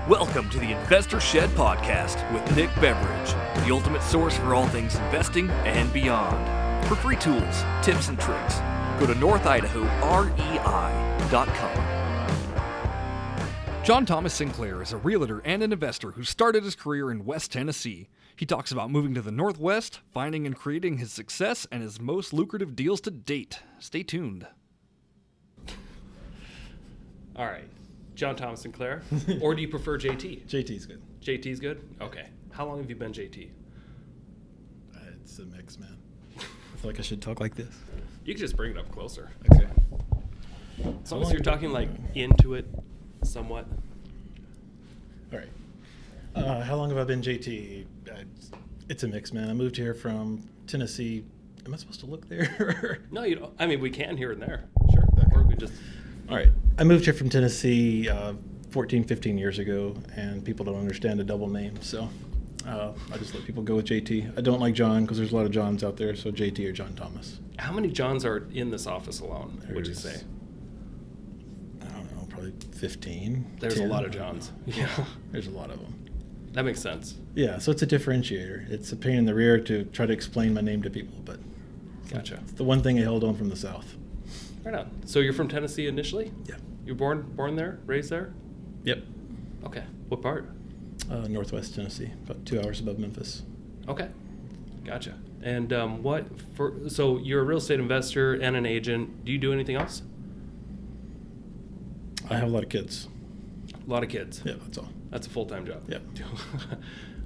Welcome to the Investor Shed Podcast with Nick Beveridge, the ultimate source for all things investing and beyond. For free tools, tips, and tricks, go to northidahorei.com. John Thomas Sinclair is a realtor and an investor who started his career in West Tennessee. He talks about moving to the Northwest, finding and creating his success, and his most lucrative deals to date. Stay tuned. All right. John Thomas Sinclair, or do you prefer JT? JT's good. JT's good? Okay. How long have you been JT? It's a mix, man. I feel like I should talk like this. You can just bring it up closer. Okay. As long as you're talking like into it somewhat. All right. How long have I been JT? It's a mix, man. I moved here from Tennessee. Am I supposed to look there? No, you don't. I mean, we can here and there. Sure. Okay. Or we just... All right. I moved here from Tennessee 14, 15 years ago, and people don't understand the double name, so I just let people go with JT. I don't like John because there's a lot of Johns out there, so JT or John Thomas. How many Johns are in this office alone, would you say? I don't know, probably 15. There's 10. a lot of Johns. Yeah. There's a lot of them. That makes sense. Yeah, so it's a differentiator. It's a pain in the rear to try to explain my name to people, but Gotcha. it's the one thing I held on from the South. Right on. So you're from Tennessee initially? Yeah. You're born there, raised there? Yep. Okay. What part? Northwest Tennessee, about 2 hours above Memphis. Okay. Gotcha. And so you're a real estate investor and an agent. Do you do anything else? I have a lot of kids. A lot of kids. Yeah, that's all. That's a full-time job. Yeah.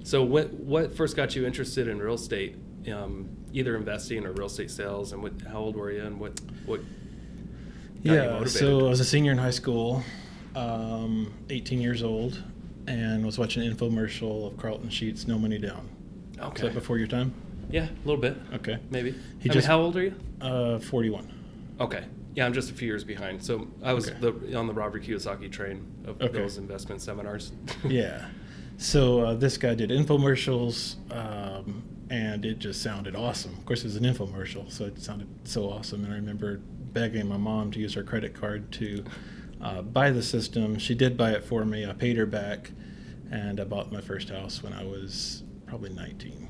So what first got you interested in real estate, either investing or real estate sales, and how old were you, and what got you motivated? So I was a senior in high school, 18 years old, and was watching an infomercial of Carlton Sheets, No Money Down. Okay. Is that before your time? Yeah, a little bit. Okay. Maybe. Just, how old are you? 41. Okay. Yeah, I'm just a few years behind. So I was Okay. on the Robert Kiyosaki train of those investment seminars. Yeah. So this guy did infomercials, and it just sounded awesome. Of course, it was an infomercial, so it sounded so awesome. And I remember begging my mom to use her credit card to buy the system. She did buy it for me. I paid her back, and I bought my first house when I was probably 19.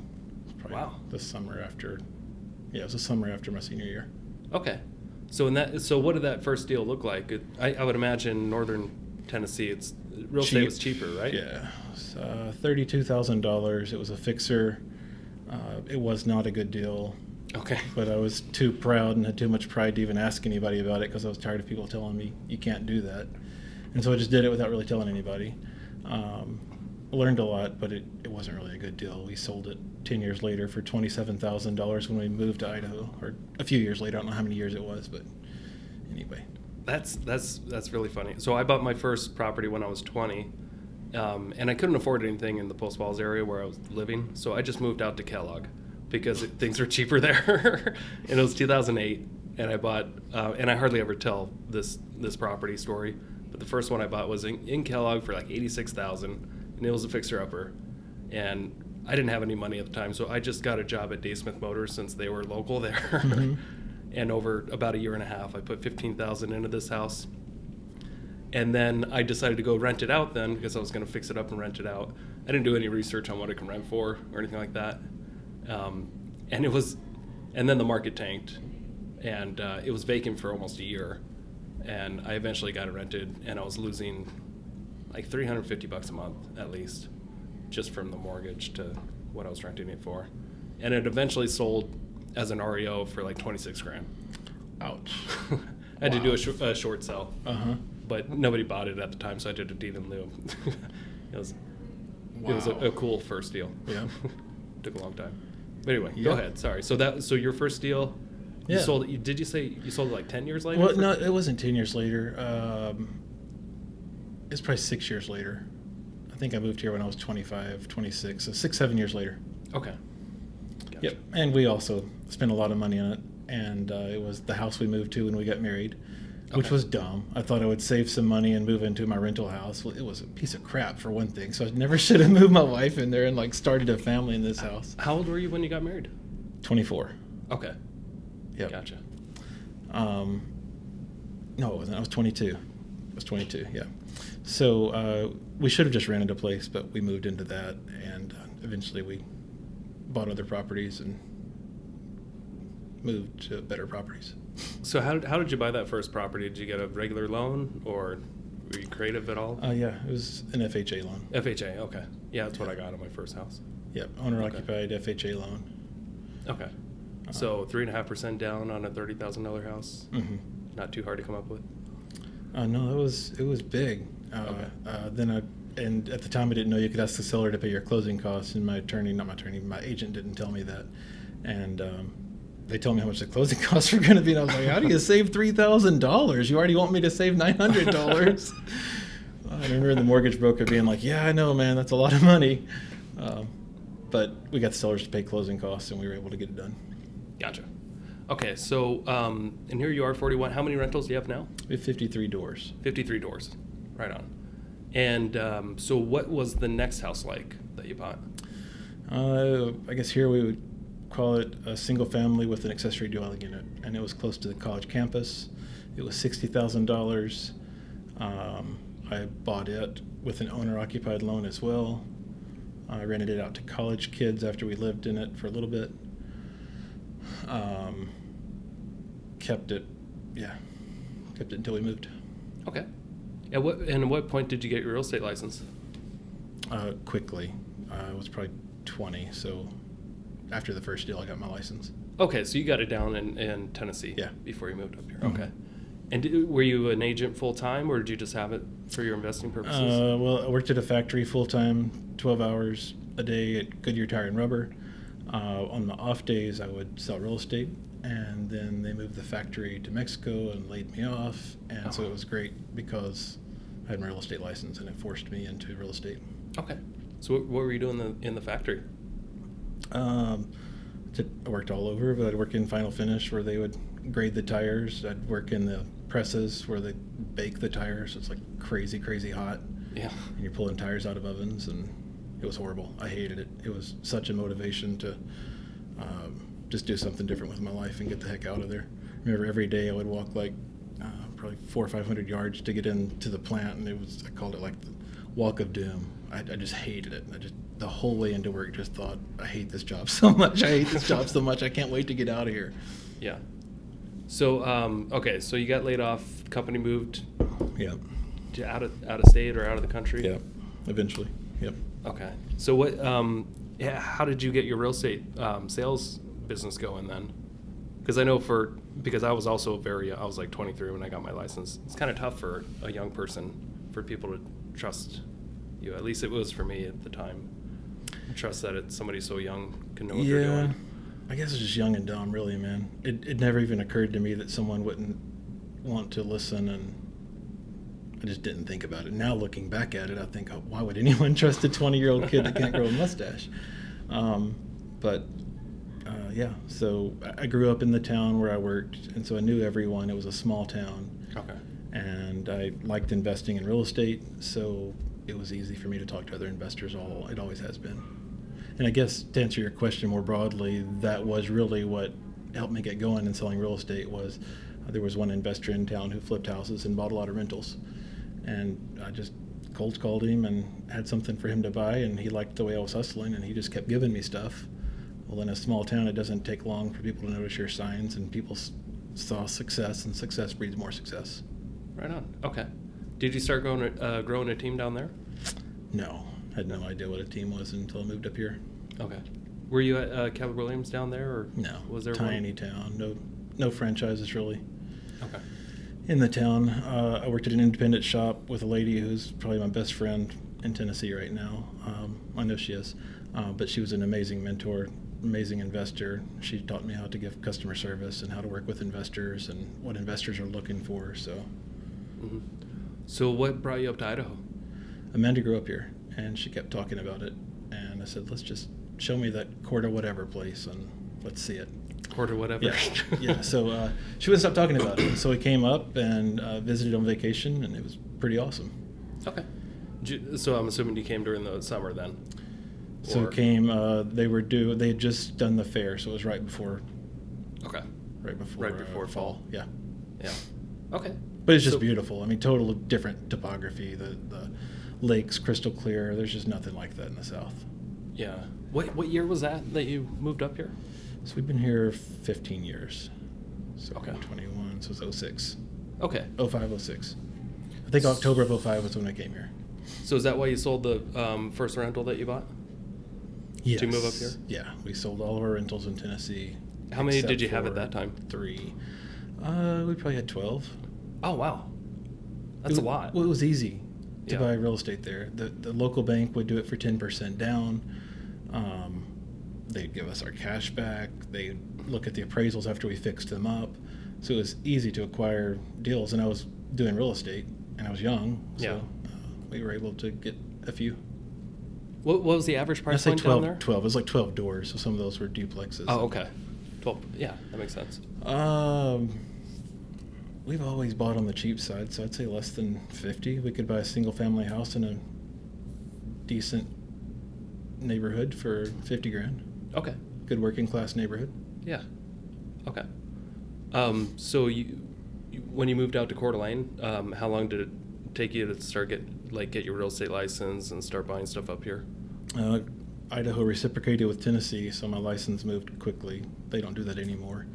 Wow. The summer after. Yeah, it was the summer after my senior year. Okay. So what did that first deal look like? I would imagine northern Tennessee, real estate was cheaper, right? Yeah, it was $32,000. It was a fixer. It was not a good deal. Okay. But I was too proud and had too much pride to even ask anybody about it because I was tired of people telling me you can't do that. And so I just did it without really telling anybody. Learned a lot, but it wasn't really a good deal. We sold it 10 years later for $27,000 when we moved to Idaho, or a few years later. I don't know how many years it was, but anyway. That's really funny. So I bought my first property when I was 20, and I couldn't afford anything in the Post Falls area where I was living, so I just moved out to Kellogg because things were cheaper there. And it was 2008, and I bought, and I hardly ever tell this property story, but the first one I bought was in Kellogg for like $86,000, and it was a fixer-upper, and I didn't have any money at the time, so I just got a job at Smith Motors since they were local there. Mm-hmm. And over about a year and a half, I put $15,000 into this house. And then I decided to go rent it out then because I was going to fix it up and rent it out. I didn't do any research on what it can rent for or anything like that. And then the market tanked, and it was vacant for almost a year. And I eventually got it rented, and I was losing like $350 a month at least, just from the mortgage to what I was renting it for. And it eventually sold as an REO for like $26,000. Ouch. I had to do a short sell. Uh-huh. But nobody bought it at the time, so I did a deed in lieu. It was a cool first deal. Yeah. Took a long time. But anyway, Go ahead. Sorry. So your first deal, you sold it. Did you say you sold it like 10 years later? Well, no, it wasn't 10 years later. It's probably 6 years later. I think I moved here when I was 25, 26, so 6-7 years later. Okay. Gotcha. Yep. And we also spent a lot of money on it, and it was the house we moved to when we got married, which was dumb. I thought I would save some money and move into my rental house. Well, it was a piece of crap for one thing, so I never should have moved my wife in there and like started a family in this house. How old were you when you got married? 24. Okay. Yep. Gotcha. No, it wasn't. I was 22. I was 22, yeah. So we should have just rented a place, but we moved into that, and eventually we bought other properties and moved to better properties. So how did you buy that first property? Did you get a regular loan, or were you creative at all? Yeah, it was an FHA loan. FHA, okay. Yeah, that's what I got on my first house. Yep, owner-occupied FHA loan. Okay. So 3.5% down on a $30,000 house. Mm-hmm. Not too hard to come up with. No, it was big. And at the time I didn't know you could ask the seller to pay your closing costs, and my agent didn't tell me that. And they told me how much the closing costs were going to be, and I was like, how do you save $3,000? You already want me to save $900. I remember the mortgage broker being like, yeah, I know, man, that's a lot of money. But we got the sellers to pay closing costs, and we were able to get it done. Gotcha. Okay, so and here you are, 41. How many rentals do you have now? We have 53 doors. 53 doors. Right on. And so what was the next house like that you bought? I guess here we would call it a single family with an accessory dwelling unit, and it was close to the college campus. It was $60,000. I bought it with an owner-occupied loan as well. I rented it out to college kids after we lived in it for a little bit. Kept it until we moved. Okay. At what point did you get your real estate license? Quickly. I was probably 20, so after the first deal, I got my license. Okay, so you got it down in Tennessee. Yeah. Before you moved up here. Mm-hmm. Okay. And were you an agent full time, or did you just have it for your investing purposes? Well, I worked at a factory full time, 12 hours a day at Goodyear Tire and Rubber. On the off days, I would sell real estate, and then they moved the factory to Mexico and laid me off, and so it was great because I had my real estate license, and it forced me into real estate. Okay. So what were you doing in the factory? I worked all over, but I'd work in final finish where they would grade the tires. I'd work in the presses where they bake the tires. It's like crazy, crazy hot. Yeah. And you're pulling tires out of ovens, and it was horrible. I hated it. It was such a motivation to just do something different with my life and get the heck out of there. I remember every day I would walk like probably 400 or 500 yards to get into the plant, and I called it like the walk of doom. I just hated it. The whole way into work just thought, I hate this job so much. I hate this job so much. I can't wait to get out of here. Yeah. So okay, so you got laid off. Company moved. Yep. To out of state or out of the country. Yep. Eventually. Yep. Okay. So what? How did you get your real estate sales business going then? Because I know because I was also I was like 23 when I got my license. It's kind of tough for a young person, for people to trust you. At least it was for me at the time. Trust that somebody so young can know what they're doing. I guess it's just young and dumb, really, man. It never even occurred to me that someone wouldn't want to listen, and I just didn't think about it. Now looking back at it, I think, oh, why would anyone trust a 20-year-old kid that can't grow a mustache? So I grew up in the town where I worked, and so I knew everyone. It was a small town. Okay. And I liked investing in real estate, so it was easy for me to talk to other investors. It always has been. And I guess to answer your question more broadly, that was really what helped me get going in selling real estate. Was there was one investor in town who flipped houses and bought a lot of rentals, and I just cold called him and had something for him to buy, and he liked the way I was hustling, and he just kept giving me stuff. Well, in a small town, it doesn't take long for people to notice your signs, and people saw success, and success breeds more success. Right on. Okay. Did you start growing a team down there? No, I had no idea what a team was until I moved up here. Okay. Were you at Keller Williams down there, or no? Was there tiny town? No franchises really. Okay. In the town, I worked at an independent shop with a lady who's probably my best friend in Tennessee right now. I know she is, but she was an amazing mentor, amazing investor. She taught me how to give customer service and how to work with investors and what investors are looking for. So. Mm-hmm. So what brought you up to Idaho? Amanda grew up here, and she kept talking about it, and I said, let's just show me that court or whatever place, and let's see it. Court or whatever? Yeah. So she wouldn't stop talking about it, so we came up and visited on vacation, and it was pretty awesome. Okay. So I'm assuming you came during the summer then? So it came, they had just done the fair, so it was right before. Okay. Right before fall. Yeah. Yeah. Okay. But it's just beautiful. I mean, total different topography. The lakes crystal clear. There's just nothing like that in the South. Yeah. What year was that you moved up here? So we've been here 15 years. So Okay. 21, so it's 06. Okay. 05, 06. I think October of 05 was when I came here. So is that why you sold the first rental that you bought? Yes. To move up here? Yeah, we sold all of our rentals in Tennessee. How many except did you have at for that time? 3. We probably had 12. Oh, wow. That's a lot. Well, it was easy to Yeah. buy real estate there. The local bank would do it for 10% down. They'd give us our cash back. They'd look at the appraisals after we fixed them up. So it was easy to acquire deals. And I was doing real estate, and I was young. So Yeah. we were able to get a few. What was the average I price say point 12, down there? 12. It was like 12 doors, so some of those were duplexes. Oh, okay. 12. Yeah, that makes sense. We've always bought on the cheap side, so I'd say less than 50. We could buy a single family house in a decent neighborhood for 50 grand. Okay. Good working class neighborhood. Yeah. Okay. So when you moved out to Coeur d'Alene, how long did it take you to start get your real estate license and start buying stuff up here? Idaho reciprocated with Tennessee, so my license moved quickly. They don't do that anymore.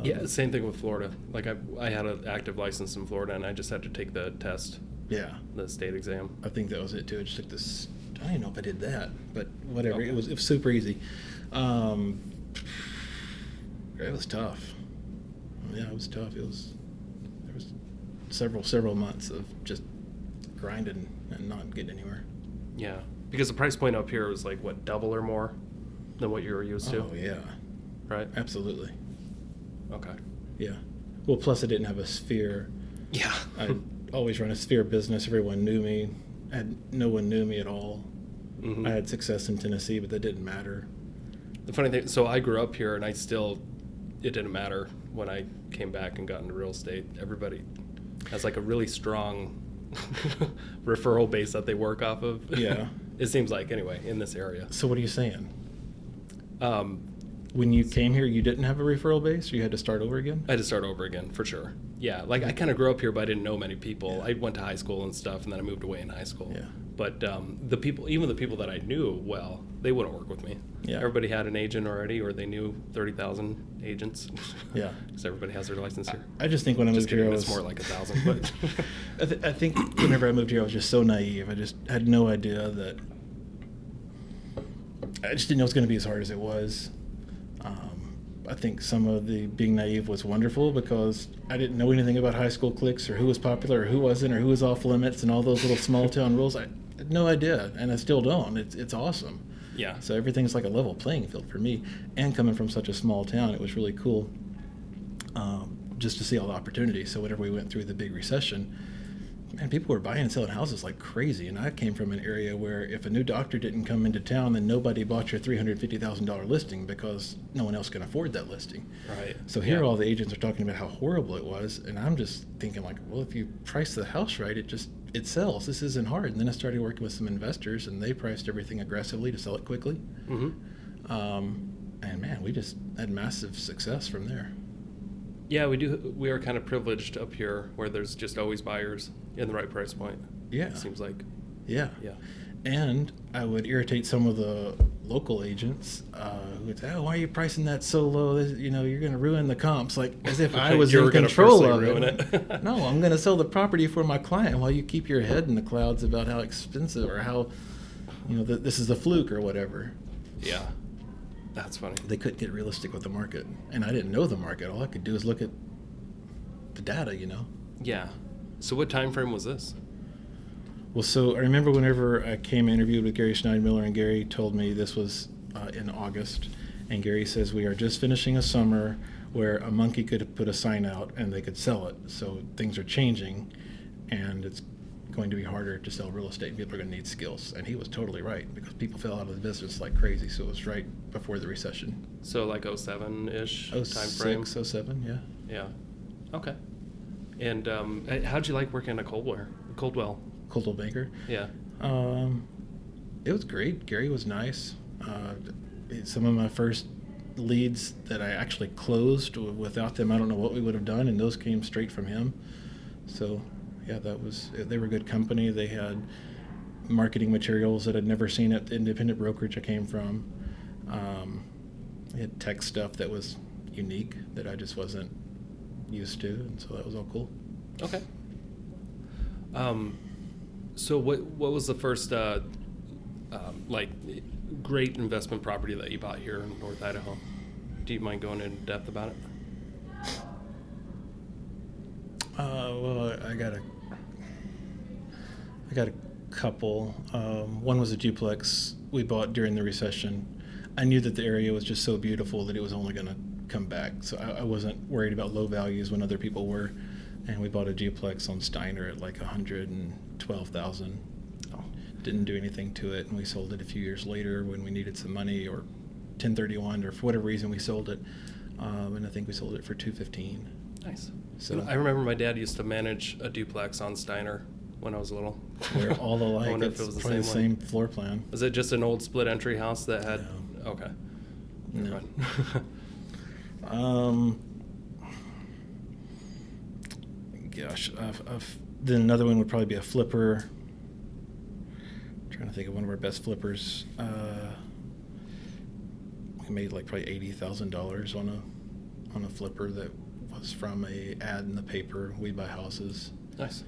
Yeah, same thing with Florida. Like I had an active license in Florida, and I just had to take the test, Yeah, the state exam. I think that was it too. I just took this. I don't even know if I did that, but whatever. Okay. It was super easy. It was tough. Yeah, it was tough. There was several months of just grinding and not getting anywhere. Yeah, because the price point up here was like what, double or more than what you were used to, Oh yeah, right? absolutely. Okay. Yeah. Well, plus I didn't have a sphere. Yeah. I always run a sphere business. Everyone knew me. No one knew me at all. Mhm. I had success in Tennessee, but that didn't matter. The funny thing, so I grew up here, and it didn't matter when I came back and got into real estate. Everybody has like a really strong referral base that they work off of. Yeah. It seems like, anyway, in this area. So what are you saying? Um, When you came here, you didn't have a referral base, or you had to start over again? I had to start over again, for sure. Yeah, like I kind of grew up here, but I didn't know many people. Yeah. I went to high school and stuff, and then I moved away in high school. Yeah. But even the people that I knew well, they wouldn't work with me. Yeah. Everybody had an agent already, or they knew 30,000 agents. Yeah. Because everybody has their license here. I just think when I Just moved here, kidding, I it's was more like 1,000. But I think whenever I moved here, I was just so naive. I just had no idea that. I just didn't know it was going to be as hard as it was. I think some of the being naive was wonderful because I didn't know anything about high school cliques or who was popular or who wasn't or who was off limits and all those little small town rules. I had no idea, and I still don't. It's awesome. yeah. So everything's like a level playing field for me. And coming from such a small town, it was really cool just to see all the opportunities. So whenever we went through the big recession, man, people were buying and selling houses like crazy. And I came from an area where if a new doctor didn't come into town, then nobody bought your $350,000 listing because no one else can afford that listing. Right. So here Yeah. all the agents are talking about how horrible it was. And I'm just thinking like, well, if you price the house right, it sells. This isn't hard. And then I started working with some investors, and they priced everything aggressively to sell it quickly. Mm-hmm. And man, we just had massive success from there. Yeah, we do. We are kind of privileged up here, where there's just always buyers in the right price point. Yeah. It seems like. Yeah. Yeah. And I would irritate some of the local agents who would say, "Oh, why are you pricing that so low? You're going to ruin the comps." Like as if I was You in were gonna control personally of ruin it. it. No, I'm going to sell the property for my client while you keep your head in the clouds about how expensive or how, this is a fluke or whatever. Yeah. That's funny. They couldn't get realistic with the market, and I didn't know the market. All I could do is look at the data. Yeah. So what time frame was this? Well, so I remember whenever I came and interviewed with Gary Schneidmiller, and Gary told me this was in August, and Gary says we are just finishing a summer where a monkey could put a sign out and they could sell it. So things are changing, and it's going to be harder to sell real estate, and people are going to need skills. And he was totally right, because people fell out of the business like crazy. So it was right before the recession. So like 07-ish time 06, frame? 07, yeah. Yeah. Okay. And how'd you like working at Coldwell? Coldwell Banker. Yeah. It was great. Gary was nice. Some of my first leads that I actually closed, without them, I don't know what we would have done, and those came straight from him. So, they were good company. They had marketing materials that I'd never seen at the independent brokerage I came from. They had tech stuff that was unique that I just wasn't used to, and so that was all cool. Okay. So what was the first like great investment property that you bought here in North Idaho? Do you mind going in depth about it? Well, I got a couple. One was a duplex we bought during the recession. I knew that the area was just so beautiful that it was only going to come back, so I wasn't worried about low values when other people were. And we bought a duplex on Steiner at like $112,000. Didn't do anything to it, and we sold it a few years later when we needed some money, or 1031, or for whatever reason we sold it. And I think we sold it for $215,000. Nice. So I remember my dad used to manage a duplex on Steiner when I was little. They're all alike. I wonder if It's it was probably the same floor plan. Was it just an old split entry house that had? No. Okay. No. Gosh, then another one would probably be a flipper. I'm trying to think of one of our best flippers. We made like probably $80,000 on a flipper that was from a ad in the paper. We buy houses. Nice.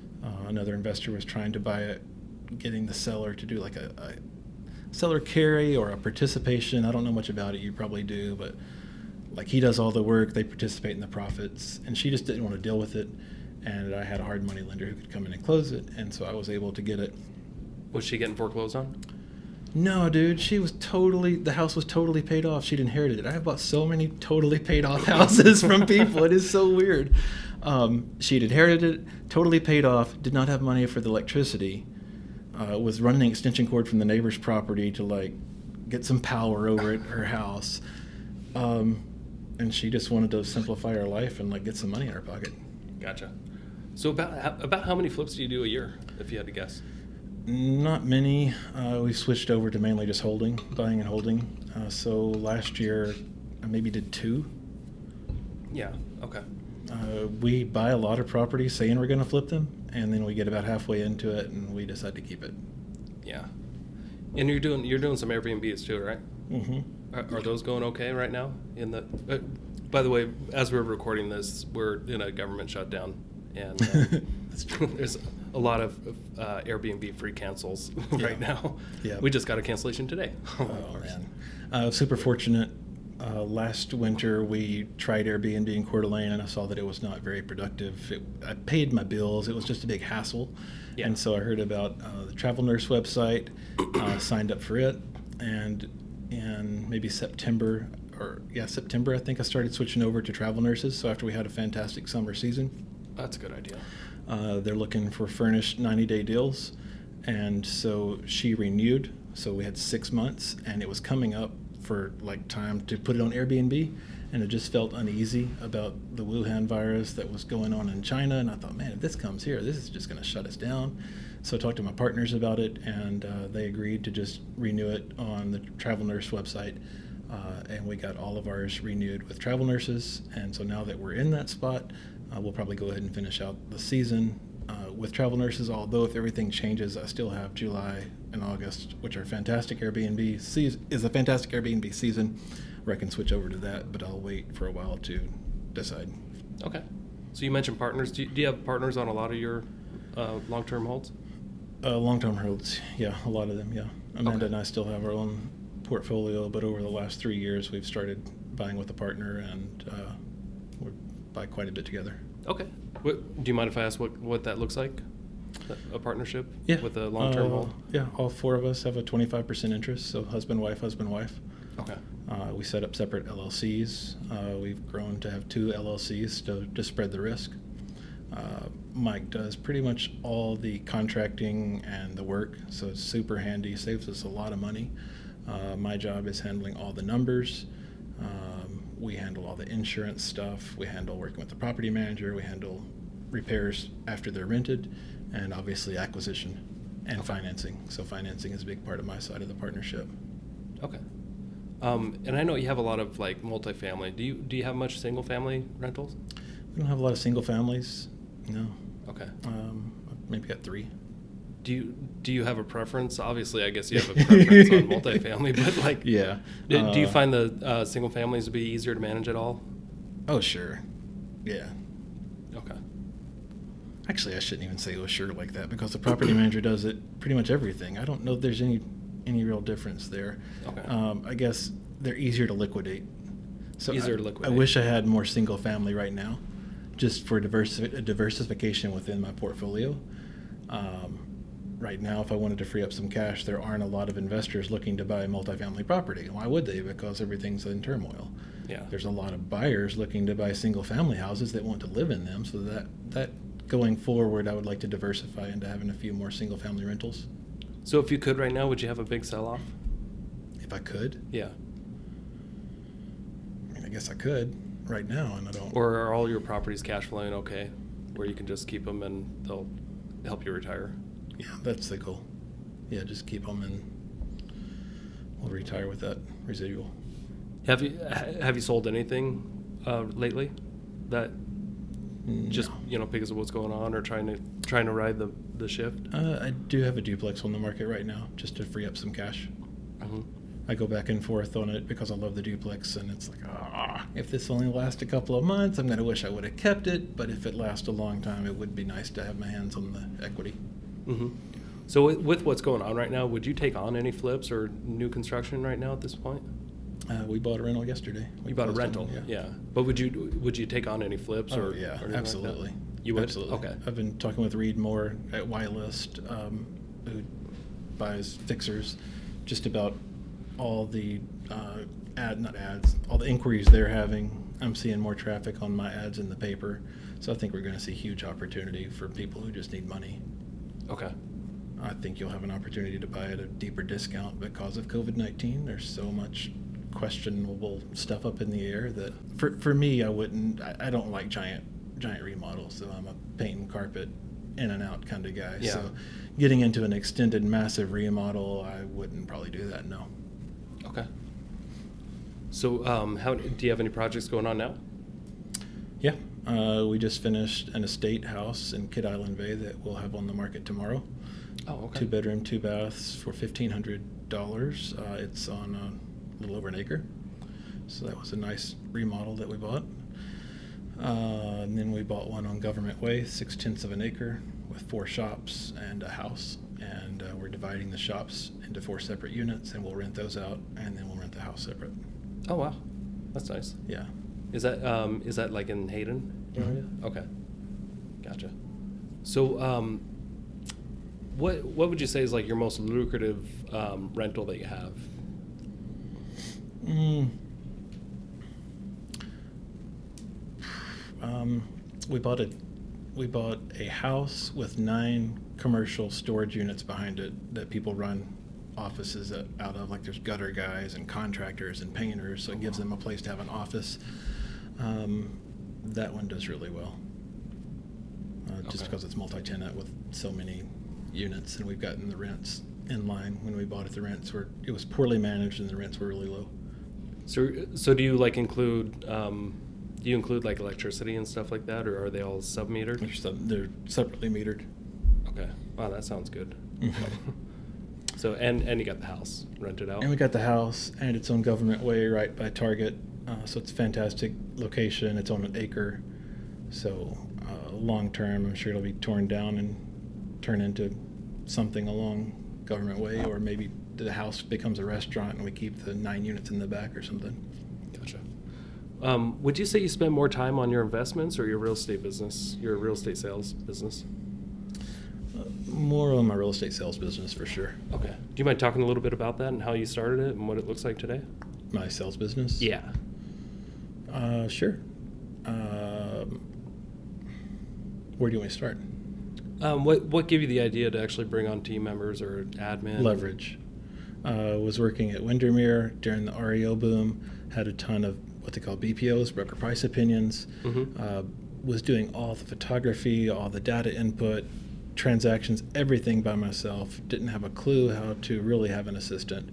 Another investor was trying to buy it, getting the seller to do like a seller carry or a participation. I don't know much about it. You probably do, but like he does all the work, they participate in the profits, and she just didn't want to deal with it. And I had a hard money lender who could come in and close it, and so I was able to get it. Was she getting foreclosed on? No, dude, the house was totally paid off. She'd inherited it. I have bought so many totally paid off houses from people. It is so weird. She'd inherited it, totally paid off, did not have money for the electricity, was running an extension cord from the neighbor's property to like get some power over at her house. And she just wanted to simplify her life and like get some money in her pocket. Gotcha. So about how many flips do you do a year, if you had to guess? Not many. We've switched over to mainly just buying and holding. So last year, I maybe did 2. Yeah. Okay. We buy a lot of properties saying we're going to flip them, and then we get about halfway into it, and we decide to keep it. Yeah. And you're doing some Airbnbs too, right? Mm-hmm. Are those going okay right now? By the way, as we're recording this, we're in a government shutdown, and That's true. there's a lot of Airbnb free cancels right now. Yeah. We just got a cancellation today. Oh, man. Super fortunate. Last winter, we tried Airbnb in Coeur d'Alene, and I saw that it was not very productive. I paid my bills. It was just a big hassle. Yeah. And so I heard about the Travel Nurse website, signed up for it, and in maybe September, I think I started switching over to Travel Nurses. So after we had a fantastic summer season. That's a good idea. They're looking for furnished 90-day deals, and so she renewed. So we had 6 months, and it was coming up for like time to put it on Airbnb, and it just felt uneasy about the Wuhan virus that was going on in China. And I thought, man, if this comes here, this is just going to shut us down. So I talked to my partners about it, and they agreed to just renew it on the Travel Nurse website. And we got all of ours renewed with Travel Nurses. And so now that we're in that spot, we'll probably go ahead and finish out the season with Travel Nurses. Although if everything changes, I still have July and August, which are fantastic Airbnb season, where I can switch over to that. But I'll wait for a while to decide. Okay. So you mentioned partners. Do you have partners on a lot of your long-term holds? Long-term holds, yeah, a lot of them, yeah. Amanda Okay. and I still have our own portfolio, but over the last 3 years, we've started buying with a partner, and we buy quite a bit together. Okay. Do you mind if I ask what that looks like? A partnership? Yeah. With a long-term hold? Yeah, all 4 of us have a 25% interest, so husband, wife. Okay. We set up separate LLCs. We've grown to have 2 LLCs to spread the risk. Mike does pretty much all the contracting and the work, so it's super handy, saves us a lot of money. My job is handling all the numbers. We handle all the insurance stuff. We handle working with the property manager. We handle repairs after they're rented, and obviously acquisition and financing. So financing is a big part of my side of the partnership. Okay. And I know you have a lot of like multifamily. Do you have much single family rentals? We don't have a lot of single families, no. Okay. maybe got 3. Do you have a preference? Obviously, I guess you have a preference on multifamily, but like, Yeah. Do you find the single families to be easier to manage at all? Oh, sure. Yeah. Okay. Actually, I shouldn't even say sure like that, because the property manager does it pretty much everything. I don't know if there's any real difference there. Okay. I guess they're easier to liquidate. So Easier to I liquidate. wish I had more single family right now, just for diversification within my portfolio. Right now, if I wanted to free up some cash, there aren't a lot of investors looking to buy multifamily property. Why would they? Because everything's in turmoil. Yeah. There's a lot of buyers looking to buy single family houses that want to live in them. So that going forward, I would like to diversify into having a few more single family rentals. So if you could right now, would you have a big sell-off? If I could, Yeah. I mean, I guess I could right now, and I don't. Or are all your properties cash flowing okay, where you can just keep them and they'll help you retire? Yeah, that's the goal. Yeah, just keep them, and we'll retire with that residual. Have you sold anything lately that just because of what's going on, or trying to ride the shift? I do have a duplex on the market right now, just to free up some cash. Mm-hmm. I go back and forth on it because I love the duplex, and it's like, if this only lasts a couple of months, I'm gonna wish I would have kept it. But if it lasts a long time, it would be nice to have my hands on the equity. Mm-hmm. So with what's going on right now, would you take on any flips or new construction right now at this point? We bought a rental yesterday. You bought a closed on rental, one, yeah. But would you take on any flips or? Yeah, or anything absolutely. Like that? You would. Absolutely. Okay. I've been talking with Reed Moore at Y-List, who buys fixers, just about all the all the inquiries they're having. I'm seeing more traffic on my ads in the paper, so I think we're going to see huge opportunity for people who just need money. Okay. I think you'll have an opportunity to buy at a deeper discount because of COVID-19. There's so much questionable stuff up in the air that for me, I don't like giant remodels. So I'm a paint and carpet in and out kind of guy. Yeah. So getting into an extended massive remodel, I wouldn't probably do that. No. Okay. So how do you have any projects going on now? Yeah. We just finished an estate house in Kidd Island Bay that we'll have on the market tomorrow. Oh, okay. 2-bedroom, 2 baths for $1,500. It's on a little over an acre. So that was a nice remodel that we bought. And then we bought one on Government Way, 6/10 of an acre with 4 shops and a house. And we're dividing the shops into 4 separate units, and we'll rent those out, and then we'll rent the house separate. Oh, wow. That's nice. Yeah. Is that like in Hayden area? Mm-hmm. Okay. Gotcha. So what would you say is like your most lucrative rental that you have? We bought a house with 9 commercial storage units behind it that people run offices out of. Like, there's gutter guys and contractors and painters, so it gives them a place to have an office. That one does really well, just because it's multi-tenant with so many units, and we've gotten the rents in line. When we bought it, the rents it was poorly managed and the rents were really low. So do you like include like electricity and stuff like that, or are they all sub-metered? They're separately metered. Okay. Wow, that sounds good. Mm-hmm. So and you got the house rented out. And we got the house, and it's on Government Way right by Target. So it's a fantastic location. It's on an acre. So long term, I'm sure it'll be torn down and turn into something along Government Way, or maybe the house becomes a restaurant and we keep the 9 units in the back or something. Gotcha. Would you say you spend more time on your investments or your real estate business, your real estate sales business? More on my real estate sales business for sure. Okay. Do you mind talking a little bit about that and how you started it and what it looks like today? My sales business? Yeah. Sure. Where do you want me to start? What gave you the idea to actually bring on team members or admin? Leverage. Was working at Windermere during the REO boom, had a ton of what they call BPOs, broker price opinions, was doing all the photography, all the data input, transactions, everything by myself. Didn't have a clue how to really have an assistant.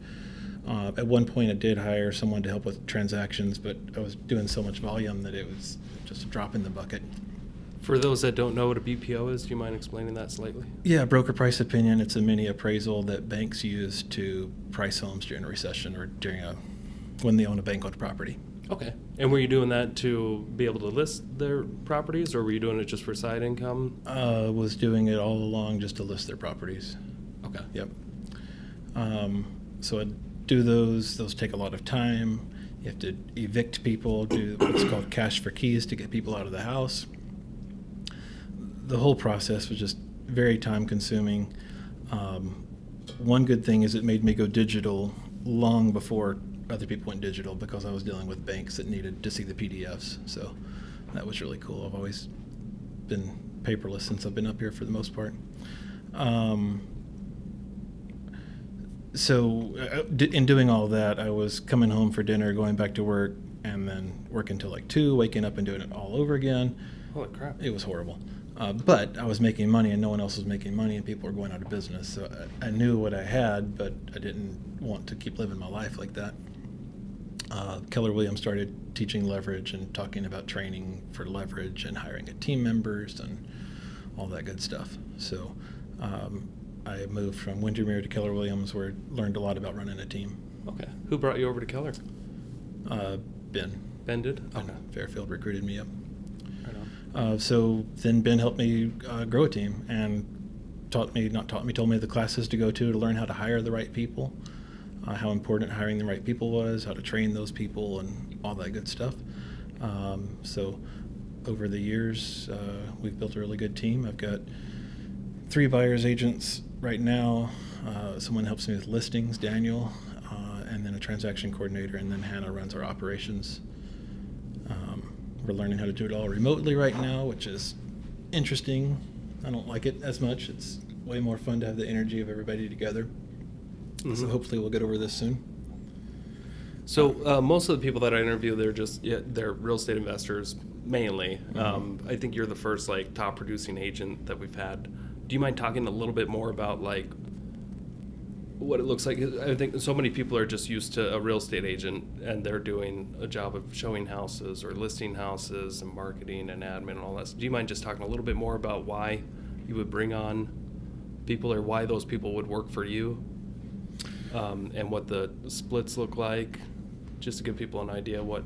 At one point I did hire someone to help with transactions, but I was doing so much volume that it was just a drop in the bucket. For those that don't know what a BPO is, do you mind explaining that slightly? Yeah, broker price opinion. It's a mini appraisal that banks use to price homes during a recession or when they own a bank-owned property. Okay. And were you doing that to be able to list their properties, or were you doing it just for side income? Was doing it all along just to list their properties. Okay. Yep. So I do those. Those take a lot of time. You have to evict people, do what's called cash for keys to get people out of the house. The whole process was just very time consuming. One good thing is it made me go digital long before other people went digital, because I was dealing with banks that needed to see the PDFs. So that was really cool. I've always been paperless since I've been up here for the most part. So in doing all that, I was coming home for dinner, going back to work, and then working till like 2, waking up and doing it all over again. Holy crap. It was horrible. But I was making money and no one else was making money and people were going out of business. So I knew what I had, but I didn't want to keep living my life like that. Keller Williams started teaching leverage and talking about training for leverage and hiring team members and all that good stuff. So I moved from Windermere to Keller Williams, where I learned a lot about running a team. Okay. Who brought you over to Keller? Ben. Ben did? Okay. Fairfield recruited me up. Right on. So then Ben helped me grow a team and told me the classes to go to learn how to hire the right people, how important hiring the right people was, how to train those people, and all that good stuff. So over the years, we've built a really good team. I've got 3 buyer's agents right now. Someone helps me with listings, Daniel, and then a transaction coordinator, and then Hannah runs our operations. We're learning how to do it all remotely right now, which is interesting. I don't like it as much. It's way more fun to have the energy of everybody together. Mm-hmm. So hopefully we'll get over this soon. So most of the people that I interview, they're real estate investors mainly. Mm-hmm. I think you're the first top producing agent that we've had. Do you mind talking a little bit more about what it looks like? I think so many people are just used to a real estate agent and they're doing a job of showing houses or listing houses and marketing and admin and all that. So do you mind just talking a little bit more about why you would bring on people, or why those people would work for you, and what the splits look like, just to give people an idea why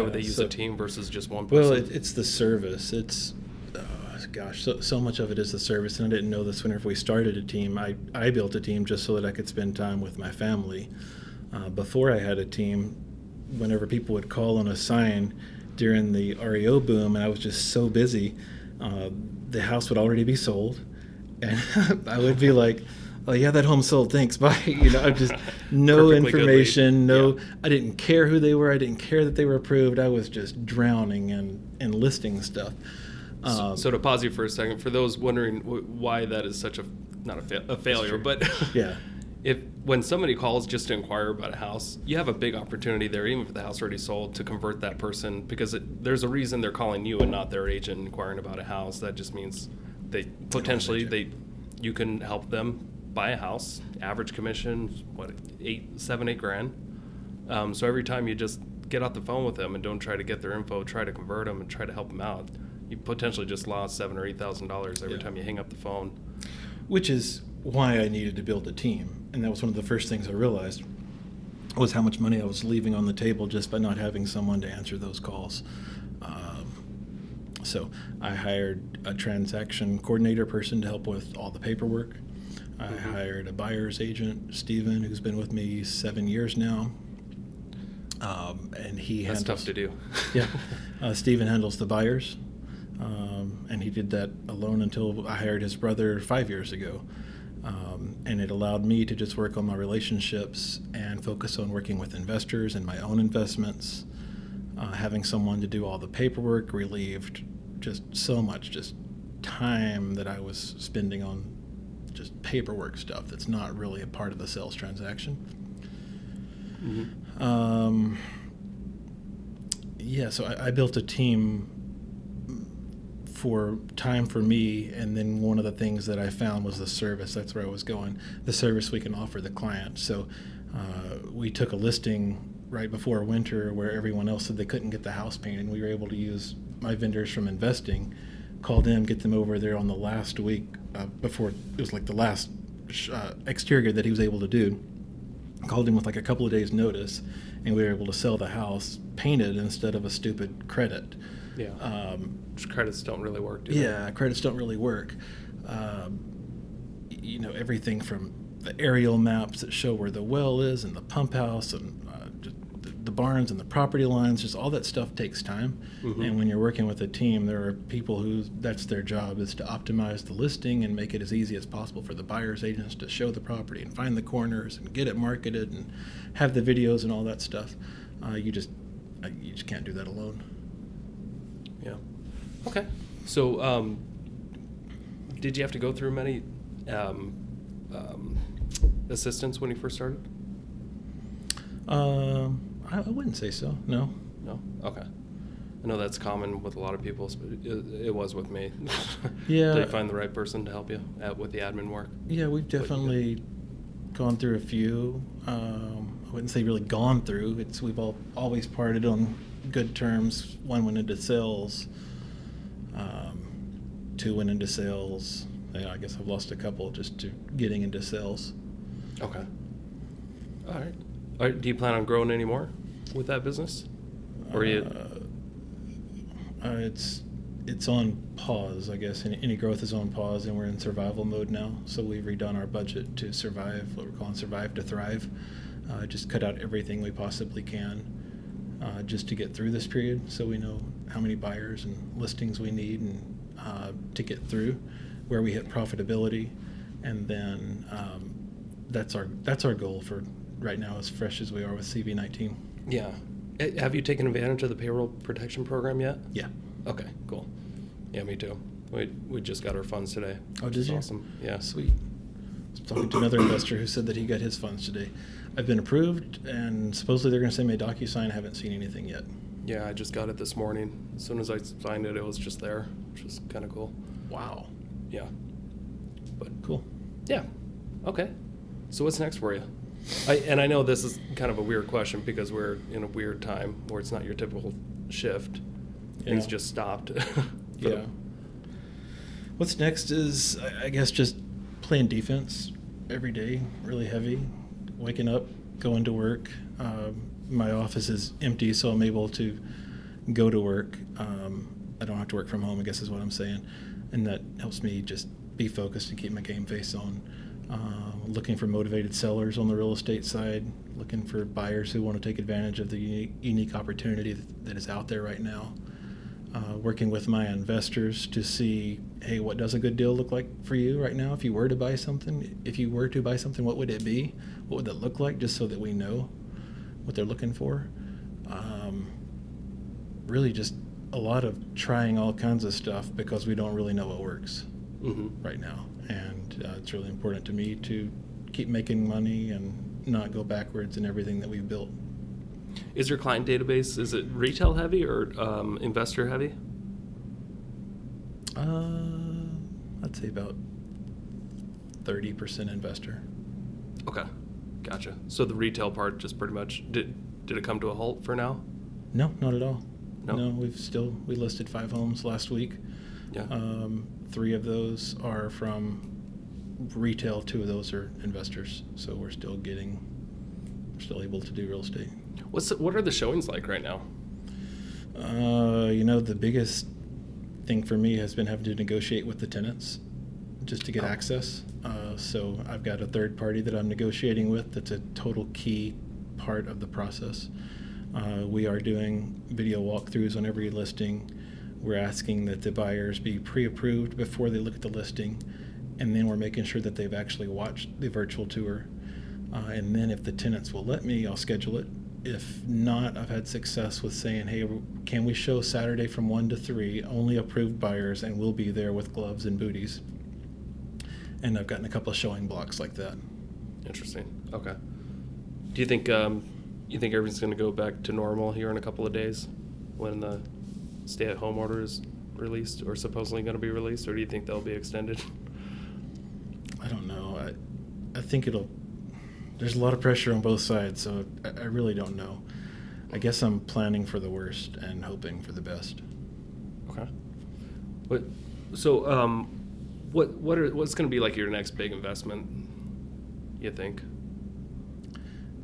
would they use a team versus just one person? Well, it's the service. It's so much of it is the service, and I didn't know this whenever we started a team. I built a team just so that I could spend time with my family. Before I had a team, whenever people would call on a sign during the REO boom, and I was just so busy, the house would already be sold, and I would be like, "Oh yeah, that home sold. Thanks, bye." I just no information. I didn't care who they were. I didn't care that they were approved. I was just drowning in listing stuff. So to pause you for a second, for those wondering why that is such not a failure, but yeah, when somebody calls just to inquire about a house, you have a big opportunity there, even if the house already sold, to convert that person, because there's a reason they're calling you and not their agent inquiring about a house. That just means you can help them buy a house. Average commission, $7-8 grand. So every time you just get off the phone with them and don't try to get their info, try to convert them and try to help them out, you potentially just lost $7,000 or $8,000 every time you hang up the phone. Which is why I needed to build a team, and that was one of the first things I realized was how much money I was leaving on the table just by not having someone to answer those calls. So I hired a transaction coordinator person to help with all the paperwork. I hired a buyer's agent, Steven, who's been with me 7 years now. And That's tough to do. Yeah. Steven handles the buyers. And he did that alone until I hired his brother 5 years ago. And it allowed me to just work on my relationships and focus on working with investors and my own investments. Having someone to do all the paperwork relieved just so much time that I was spending on just paperwork stuff that's not really a part of the sales transaction. Mm-hmm. So I built a team for time for me, and then one of the things that I found was the service. That's where I was going, the service we can offer the client. So we took a listing right before winter where everyone else said they couldn't get the house painted. We were able to use my vendors from investing, call them, get them over there on the last week before it was like the last exterior that he was able to do. Called him with like a couple of days notice, and we were able to sell the house painted instead of a stupid credit. Yeah. Credits don't really work, do they? Yeah, credits don't really work. Everything from the aerial maps that show where the well is and the pump house and just the barns and the property lines, just all that stuff takes time. Mm-hmm. And when you're working with a team, there are people who that's their job, is to optimize the listing and make it as easy as possible for the buyer's agents to show the property and find the corners and get it marketed and have the videos and all that stuff. You just can't do that alone. Yeah. Okay. So, did you have to go through many assistants when you first started? I wouldn't say so. No. No? Okay. I know that's common with a lot of people, but it was with me. Yeah. Did you find the right person to help you with the admin work? Yeah, we've definitely gone through a few. I wouldn't say really gone through. We've always parted on good terms. One went into sales. Two went into sales. Yeah, I guess I've lost a couple just to getting into sales. Okay. All right. Do you plan on growing any more with that business? Or it's on pause, I guess. Any growth is on pause, and we're in survival mode now. So we've redone our budget to survive, what we're calling survive to thrive. Just cut out everything we possibly can just to get through this period, so we know how many buyers and listings we need and to get through, where we hit profitability, and then that's our goal for right now, as fresh as we are with CV19. Yeah. Have you taken advantage of the payroll protection program yet? Yeah. Okay, cool. Yeah, me too. We just got our funds today. Oh, did you? Awesome. Yeah. Sweet. I was talking to another investor who said that he got his funds today. I've been approved, and supposedly they're going to send me a DocuSign. I haven't seen anything yet. Yeah, I just got it this morning. As soon as I signed it, it was just there, which was kind of cool. Wow. Yeah. But Cool. yeah. Okay. So what's next for you? I know this is kind of a weird question because we're in a weird time where it's not your typical shift. Things Yeah. just stopped. Yeah. What's next is, I guess, just playing defense every day, really heavy. Waking up, going to work. My office is empty, so I'm able to go to work. I don't have to work from home, I guess is what I'm saying. And that helps me just be focused and keep my game face on. Looking for motivated sellers on the real estate side, looking for buyers who want to take advantage of the unique opportunity that is out there right now. Working with my investors to see, hey, what does a good deal look like for you right now? If you were to buy something, what would it be? What would that look like, just so that we know what they're looking for? Really just a lot of trying all kinds of stuff because we don't really know what works right now. And it's really important to me to keep making money and not go backwards in everything that we've built. Is your client database, is it retail heavy or investor heavy? I'd say about 30% investor. Okay, gotcha. So the retail part just pretty much, did it come to a halt for now? No, not at all. No? We listed 5 homes last week. Yeah. 3 of those are from retail, 2 of those are investors. So we're still able to do real estate. What are the showings like right now? The biggest thing for me has been having to negotiate with the tenants just to get access. So I've got a third party that I'm negotiating with that's a total key part of the process. We are doing video walkthroughs on every listing. We're asking that the buyers be pre-approved before they look at the listing, and then we're making sure that they've actually watched the virtual tour. And then if the tenants will let me, I'll schedule it. If not, I've had success with saying, hey, can we show Saturday from 1 to 3, only approved buyers, and we'll be there with gloves and booties. And I've gotten a couple of showing blocks like that. Interesting. Okay. Do you think everything's going to go back to normal here in a couple of days when the stay-at-home order is released or supposedly going to be released, or do you think they'll be extended? I don't know. I think there's a lot of pressure on both sides, so I really don't know. I guess I'm planning for the worst and hoping for the best. Okay. What's going to be like your next big investment, you think?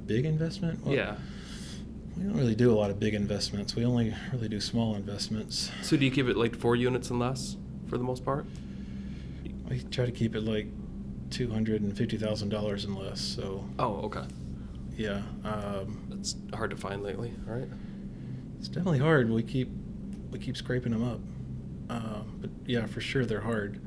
Big investment? Well, Yeah. We don't really do a lot of big investments. We only really do small investments. So do you keep it like 4 units and less for the most part? We try to keep it like $250,000 and less. So Oh, okay. yeah, That's hard to find lately, right? it's definitely hard. We keep scraping them up. But yeah, for sure they're hard.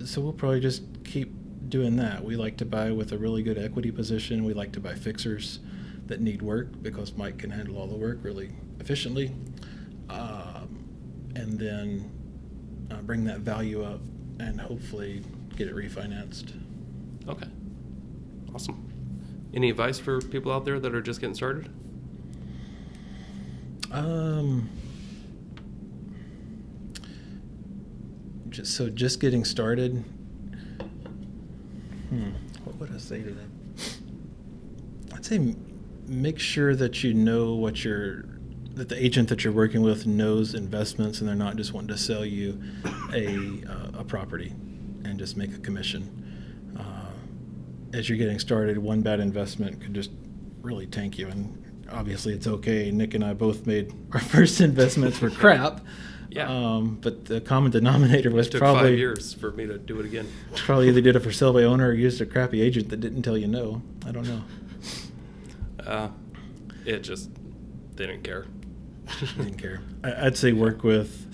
So we'll probably just keep doing that. We like to buy with a really good equity position. We like to buy fixers that need work because Mike can handle all the work really efficiently. And then bring that value up and hopefully get it refinanced. Okay. Awesome. Any advice for people out there that are just getting started? Just getting started. What would I say to them? I'd say make sure that you know that the agent that you're working with knows investments, and they're not just wanting to sell you a property and just make a commission. As you're getting started, one bad investment could just really tank you, and obviously it's okay. Nick and I both made our first investments were crap. Yeah. But the common denominator was It took probably 5 years for me to do it again. Probably either did it for sale by owner or used a crappy agent that didn't tell you no. I don't know. It just they didn't care. Didn't care. I'd say work with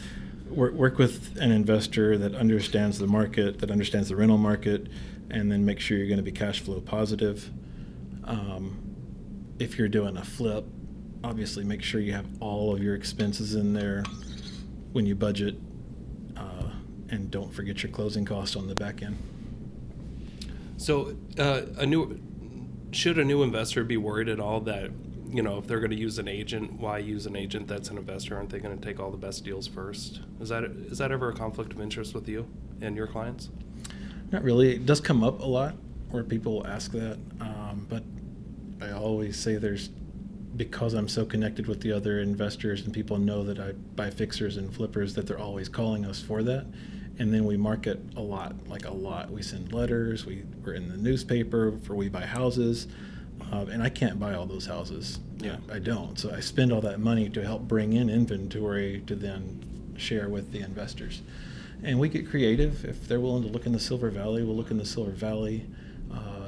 an investor that understands the market, that understands the rental market, and then make sure you're going to be cash flow positive. If you're doing a flip, obviously make sure you have all of your expenses in there when you budget, and don't forget your closing costs on the back end. So, should a new investor be worried at all that, if they're going to use an agent, why use an agent that's an investor? Aren't they going to take all the best deals first? Is that ever a conflict of interest with you and your clients? Not really. It does come up a lot where people will ask that, but I always say because I'm so connected with the other investors and people know that I buy fixers and flippers, that they're always calling us for that. And then we market a lot. We send letters, we're in the newspaper we buy houses, and I can't buy all those houses. Yeah. I don't. So I spend all that money to help bring in inventory to then share with the investors. And we get creative. If they're willing to look in the Silver Valley, we'll look in the Silver Valley.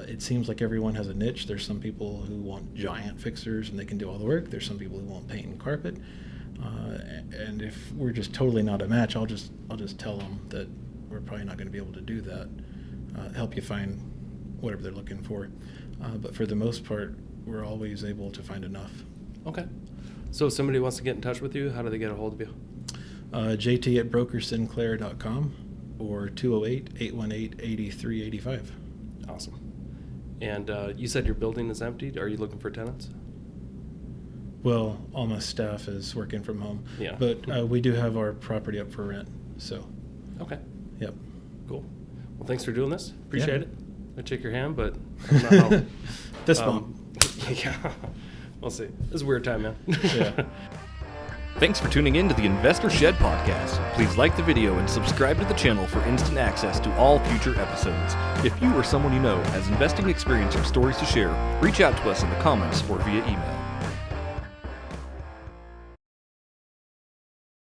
It seems like everyone has a niche. There's some people who want giant fixers and they can do all the work. There's some people who want paint and carpet. And if we're just totally not a match, I'll just tell them that we're probably not going to be able to do that. Help you find whatever they're looking for. But for the most part, we're always able to find enough. Okay. So if somebody wants to get in touch with you, how do they get a hold of you? JT@brokersinclair.com or 208-818-8385. Awesome. And you said your building is empty. Are you looking for tenants? Well, all my staff is working from home. Yeah. But we do have our property up for rent. So. Okay. Yep. Cool. Well, thanks for doing this. Appreciate it. I shake your hand, but I'm not how. Fist bump. Yeah. We'll see. This is a weird time, man. Yeah. Thanks for tuning in to the Investor Shed podcast. Please like the video and subscribe to the channel for instant access to all future episodes. If you or someone you know has investing experience or stories to share, reach out to us in the comments or via email.